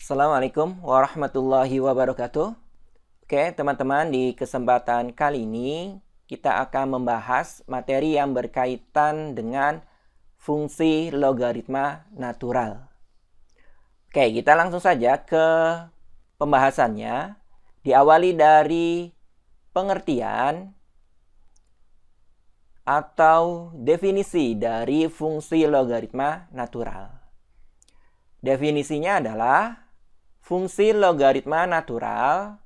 Assalamualaikum warahmatullahi wabarakatuh. Oke, teman-teman, di kesempatan kali ini kita akan membahas materi yang berkaitan dengan fungsi logaritma natural. Oke, kita langsung saja ke pembahasannya. Diawali dari pengertian atau definisi dari fungsi logaritma natural. Definisinya adalah fungsi logaritma natural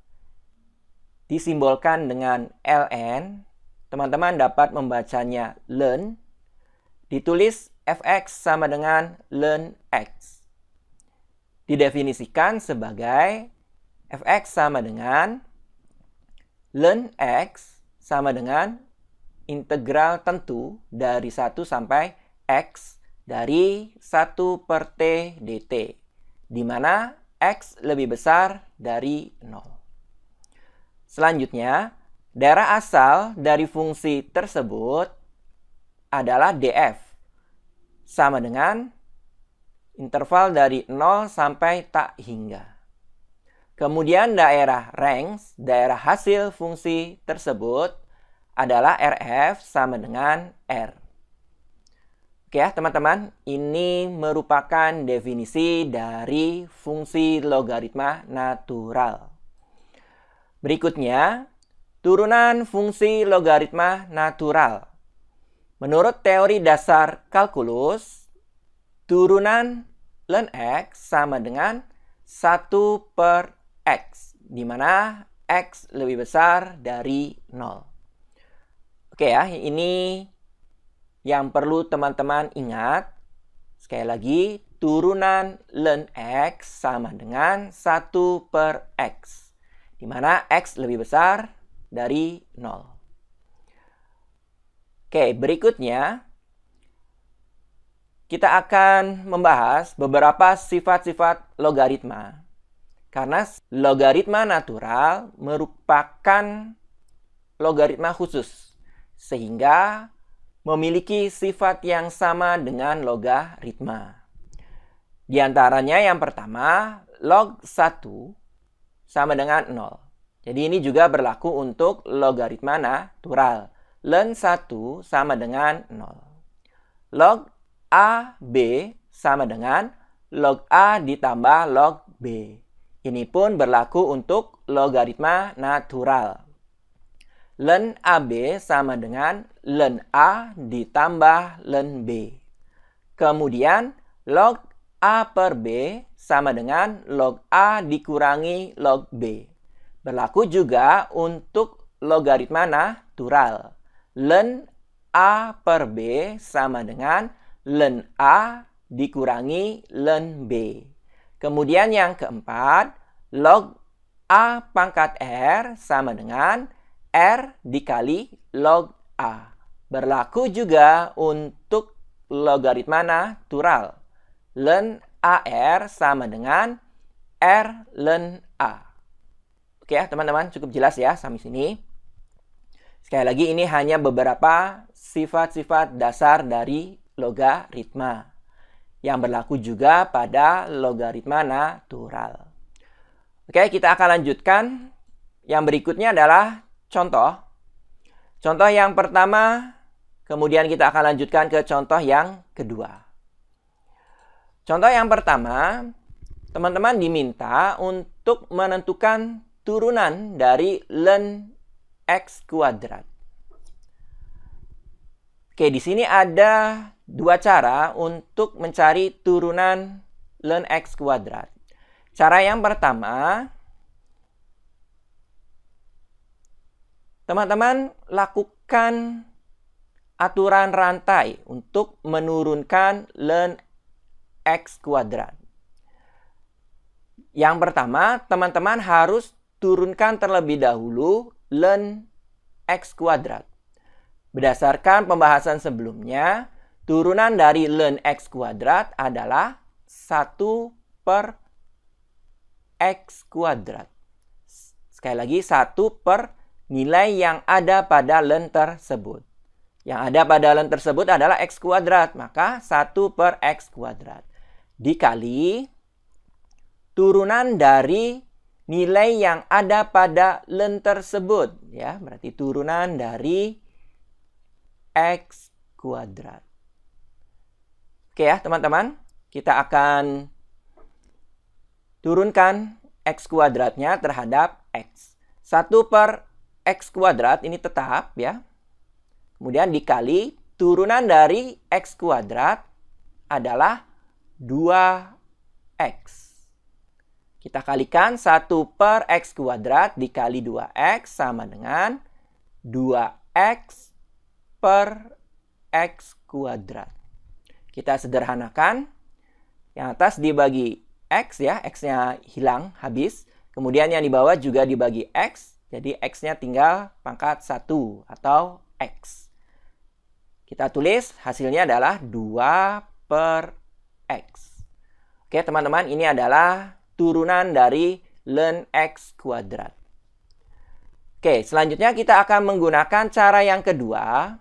disimbolkan dengan ln. Teman-teman dapat membacanya ln. Ditulis fx sama dengan ln x. Didefinisikan sebagai fx sama dengan ln x sama dengan integral tentu dari 1 sampai x dari 1 per t dt, di mana x lebih besar dari 0. Selanjutnya, daerah asal dari fungsi tersebut adalah df, sama dengan interval dari 0 sampai tak hingga. Kemudian daerah range, daerah hasil fungsi tersebut adalah rf sama dengan r. Oke ya teman-teman, ini merupakan definisi dari fungsi logaritma natural. Berikutnya, turunan fungsi logaritma natural. Menurut teori dasar kalkulus, turunan ln x sama dengan 1 per x, di mana x lebih besar dari 0. Oke ya, ini yang perlu teman-teman ingat. Sekali lagi, turunan ln x sama dengan 1 per x, di mana x lebih besar dari 0. Oke, berikutnya kita akan membahas beberapa sifat-sifat logaritma. Karena logaritma natural merupakan logaritma khusus, sehingga memiliki sifat yang sama dengan logaritma. Di antaranya yang pertama, log 1 sama dengan 0. Jadi ini juga berlaku untuk logaritma natural. Ln 1 sama dengan 0. Log A, B sama dengan log A ditambah log B. Ini pun berlaku untuk logaritma natural. Ln AB sama dengan ln A ditambah ln B. Kemudian log A per B sama dengan log A dikurangi log B. Berlaku juga untuk logaritma natural. Ln A per B sama dengan ln A dikurangi ln B. Kemudian yang keempat, log A pangkat R sama dengan R dikali log A. Berlaku juga untuk logaritma natural. Ln AR sama dengan R ln A. Oke ya teman-teman, cukup jelas ya sampai sini. Sekali lagi, ini hanya beberapa sifat-sifat dasar dari logaritma yang berlaku juga pada logaritma natural. Oke, kita akan lanjutkan. Yang berikutnya adalah contoh. Contoh yang pertama, kemudian kita akan lanjutkan ke contoh yang kedua. Contoh yang pertama, teman-teman diminta untuk menentukan turunan dari ln x kuadrat. Oke, di sini ada dua cara untuk mencari turunan ln x kuadrat. Cara yang pertama, teman-teman lakukan aturan rantai untuk menurunkan ln x kuadrat. Yang pertama, teman-teman harus turunkan terlebih dahulu ln x kuadrat. Berdasarkan pembahasan sebelumnya, turunan dari ln x kuadrat adalah 1 per x kuadrat. Sekali lagi, 1 per nilai yang ada pada ln tersebut. Yang ada pada ln tersebut adalah x kuadrat, maka 1 per x kuadrat. Dikali turunan dari nilai yang ada pada len tersebut. Ya, berarti turunan dari X kuadrat. Oke ya, teman-teman. Kita akan turunkan X kuadratnya terhadap X. 1 per X kuadrat ini tetap ya. Kemudian dikali turunan dari X kuadrat adalah 2X. Kita kalikan 1 per X kuadrat dikali 2X sama dengan 2X per X kuadrat. Kita sederhanakan. Yang atas dibagi X ya. X-nya hilang, habis. Kemudian yang di bawah juga dibagi X. Jadi X-nya tinggal pangkat 1 atau X. Kita tulis hasilnya adalah 2 per X. Oke teman-teman, ini adalah turunan dari len X kuadrat. Oke, selanjutnya kita akan menggunakan cara yang kedua.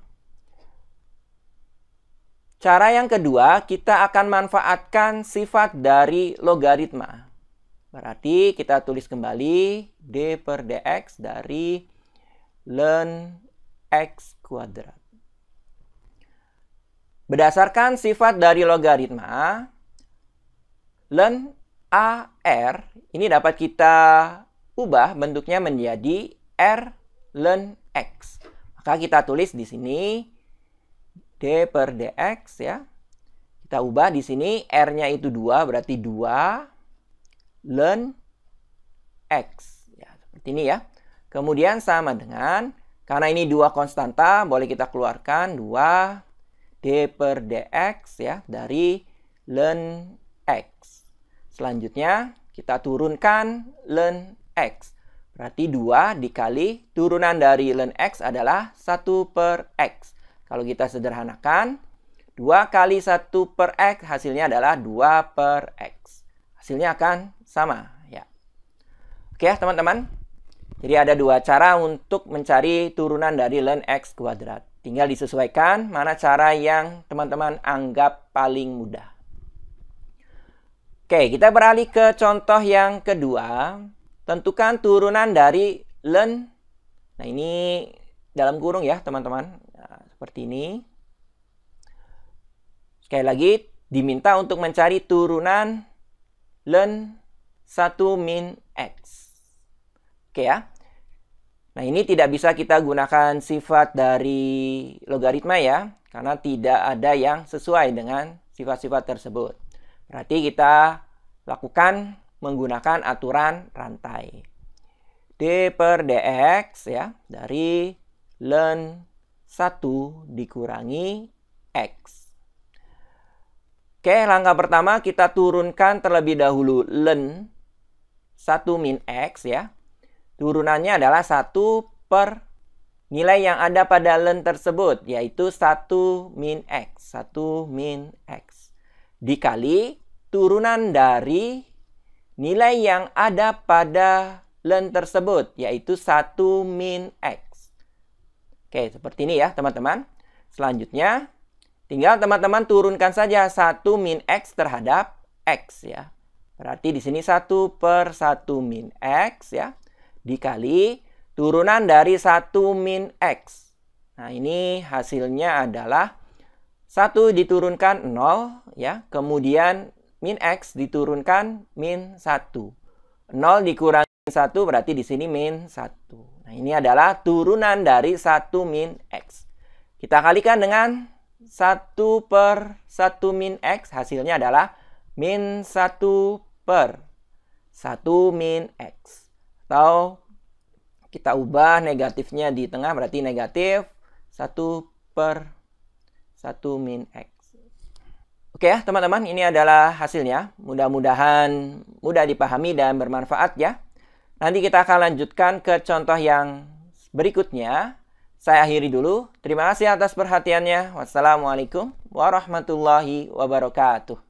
Cara yang kedua, kita akan manfaatkan sifat dari logaritma. Berarti kita tulis kembali d per dx dari len X kuadrat. Berdasarkan sifat dari logaritma, len AR ini dapat kita ubah bentuknya menjadi R len X. Maka kita tulis di sini d per dx ya. Kita ubah di sini R-nya itu 2, berarti 2 len X. Ya, seperti ini ya. Kemudian sama dengan, karena ini 2 konstanta, boleh kita keluarkan 2 d per dx ya dari len X. Selanjutnya, kita turunkan len X. Berarti 2 dikali turunan dari len X adalah 1 per X. Kalau kita sederhanakan, 2 kali 1 per X hasilnya adalah 2 per X. Hasilnya akan sama. Ya. Oke ya teman-teman. Jadi ada 2 cara untuk mencari turunan dari len X kuadrat. Tinggal disesuaikan mana cara yang teman-teman anggap paling mudah. Oke, kita beralih ke contoh yang kedua. Tentukan turunan dari len. Nah, ini dalam kurung ya, teman-teman. Nah, seperti ini. Sekali lagi, diminta untuk mencari turunan len 1 min X. Oke ya. Nah, ini tidak bisa kita gunakan sifat dari logaritma ya. Karena tidak ada yang sesuai dengan sifat-sifat tersebut. Berarti kita lakukan menggunakan aturan rantai. D per dx ya, dari len 1 dikurangi X. Oke, langkah pertama kita turunkan terlebih dahulu len 1 min X ya. Turunannya adalah 1 per nilai yang ada pada len tersebut, yaitu 1 min X. 1 min X. Dikali turunan dari nilai yang ada pada len tersebut, yaitu 1 min X. Oke, seperti ini ya teman-teman. Selanjutnya, tinggal teman-teman turunkan saja 1 min X terhadap X ya. Berarti di sini 1 per 1 min X ya. Dikali turunan dari 1 min X. Nah, ini hasilnya adalah 1 diturunkan 0 ya. Kemudian min X diturunkan min 1. 0 dikurangi 1 berarti di sini min 1. Nah, ini adalah turunan dari 1 min X. Kita kalikan dengan 1 per 1 min X. Hasilnya adalah min 1 per 1 min X. Atau kita ubah negatifnya di tengah berarti negatif 1 per 1 min X. Oke ya teman-teman, ini adalah hasilnya. Mudah-mudahan mudah dipahami dan bermanfaat ya. Nanti kita akan lanjutkan ke contoh yang berikutnya. Saya akhiri dulu. Terima kasih atas perhatiannya. Wassalamualaikum warahmatullahi wabarakatuh.